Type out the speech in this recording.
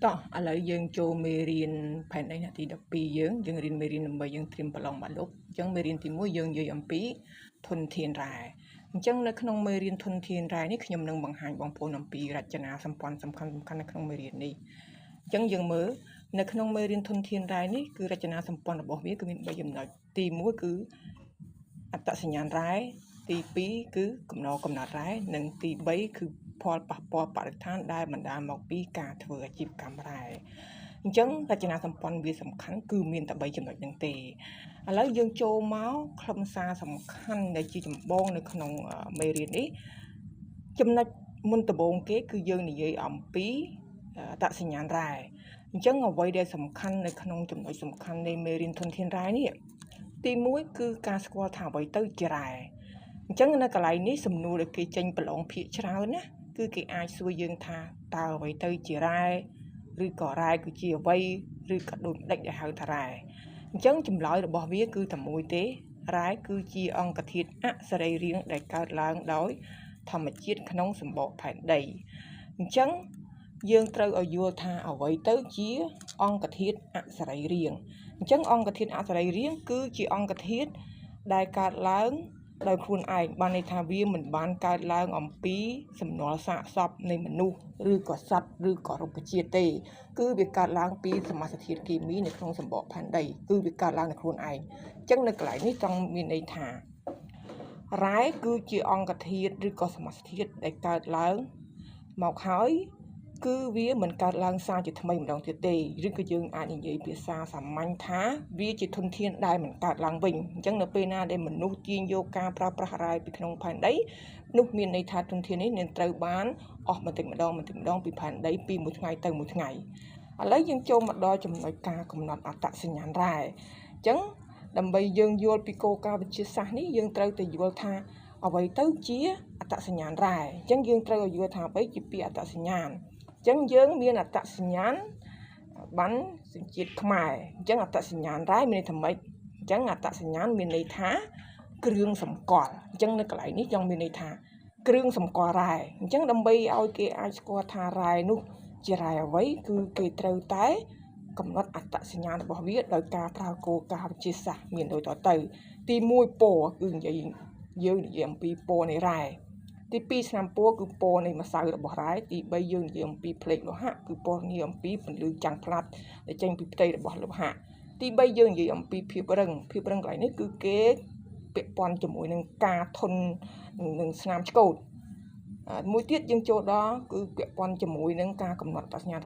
តោះឥឡូវយើងចូលមេរៀនផែនដីទី12យើងរៀនមេរៀនដើម្បីយើងត្រៀមប្រឡងបាក់ឌុបអញ្ចឹងមេរៀនទី1យើងនិយាយអំពីធនធានរ៉ែអញ្ចឹងនៅក្នុងមេរៀនធនធានរ៉ែនេះខ្ញុំនឹងបង្ហាញបងប្អូនអំពីរចនាសម្ព័ន្ធសំខាន់ៗនៅក្នុងមេរៀននេះអញ្ចឹងយើងមើលនៅក្នុងមេរៀនធនធានរ៉ែនេះគឺរចនាសម្ព័ន្ធរបស់វាគឺមាន3ចំណុចទី1គឺអត្តសញ្ញាណរ៉ែទី2គឺកំណត់រ៉ែនិងទី3គឺផលប៉ះពាល់បរិស្ថានដែលបណ្ដាលមកពីការធ្វើអាជីវកម្មរ៉ែអញ្ចឹងរចនាសម្ព័ន្ធវាសំខាន់គឺមានតែ3ចំណុចហ្នឹងទេឥឡូវយើងចូលមកខ្លឹមសារសំខាន់ដែលជាចម្បងនៅក្នុងមេរៀននេះចំណុចមុនដំបូងគេគឺយើងនិយាយអំពីអត្តសញ្ញាណរ៉ែអញ្ចឹងអ្វីដែលសំខាន់នៅក្នុងចំណុចសំខាន់នៃមេរៀនធនធានរ៉ែនេះទី1គឺការស្គាល់ថាអ្វីទៅជារ៉ែអញ្ចឹងនៅកន្លែងនេះសំណួរដែលគេចេញប្រឡងភាគច្រើនណាគឺគេអាចសួរយើងថាតើអ្វីទៅជារ៉ែឬក៏រ៉ែគឺជាអ្វីឬក៏ដូចម្ដេចដែលហៅថារ៉ែអញ្ចឹងចម្លើយរបស់វាគឺតែមួយទេរ៉ែគឺជាអង្គធាតុអសរីរាង្គដែលកើតឡើងដោយធម្មជាតិក្នុងសម្បកផែនដីអញ្ចឹងយើងត្រូវឲ្យយល់ថាអ្វីទៅជាអង្គធាតុអសរីរាង្គអញ្ចឹងអង្គធាតុអសរីរាង្គគឺជាអង្គធាតុដែលកើតឡើងដោយខ្លួនឯងបានន័យថាវាមិនបានកើតឡើងអំពីសំណល់សាកសពនៃមនុស្សឬក៏សត្វឬក៏រុក្ខជាតិទេគឺវាកើតឡើងពីសមាសធាតុគីមីនៅក្នុងសម្បកផែនដីគឺវាកើតឡើងដោយខ្លួនឯងអញ្ចឹងនៅកន្លែងនេះចង់មានន័យថារ៉ែគឺជាអង្គធាតុឬក៏សមាសធាតុដែលកើតឡើងមកហើយគឺវាមិនកើតឡើងសារជាថ្មីម្ដងទៀតទេឬក៏យើងអាចនិយាយភាសាសាមញ្ញថាវាជាធនធានដែលមិនកើតឡើងវិញអញ្ចឹងនៅពេលណាដែលមនុស្សទាញយកការប្រើប្រាស់រ៉ែពីក្នុងផែនដីនោះមានន័យថាធនធាននេះនឹងត្រូវបានអស់បន្តិចម្ដងពីផែនដីពីមួយថ្ងៃទៅមួយថ្ងៃឥឡូវយើងចូលមកដល់ចំណុចការកំណត់អត្តសញ្ញាណរ៉ែអញ្ចឹងដើម្បីយើងយល់ពីគោលការណ៍វិទ្យាសាស្ត្រនេះយើងត្រូវតែយល់ថាអ្វីទៅជាអត្តសញ្ញាណរ៉ែអញ្ចឹងយើងត្រូវឲ្យយល់ថាអ្វីជាពាក្យអត្តសញ្ញាណអញ្ចឹងយើងមានអត្តសញ្ញាណបានសញ្ជាតិខ្មែរអញ្ចឹងអត្តសញ្ញាណរ៉ែមានន័យថាម៉េចអញ្ចឹងអត្តសញ្ញាណមានន័យថាគ្រឿងសម្គាល់អញ្ចឹងនៅកន្លែងនេះចង់មានន័យថាគ្រឿងសម្គាល់រ៉ែអញ្ចឹងដើម្បីឲ្យគេអាចស្គាល់ថារ៉ែនោះជារ៉ែអ្វីគឺគេត្រូវតែកំណត់អត្តសញ្ញាណរបស់វាដោយការប្រើគោលការណ៍វិទ្យាសាស្ត្រមានដូចតទៅទី1ពណ៌គឺនិយាយយើងនិយាយអំពីពណ៌នៃរ៉ែទី2ឆ្នាំពណ៌គឺពណ៌នៃម្សៅរបស់រ៉ែទី3យើងនិយាយអំពីផ្លេកលោហៈគឺពណ៌នាអំពីពន្លឺចាំងផ្លាត់ដែលចេញពីផ្ទៃរបស់លោហៈទី3យើងនិយាយអំពីភាពរឹងកន្លែងនេះគឺគេពាក់ព័ន្ធជាមួយនឹងការធន់នឹងស្នាមឆ្កូតមួយទៀតយើងចូលដល់គឺពាក់ព័ន្ធជាមួយនឹងការកំណត់អត្តសញ្ញាណ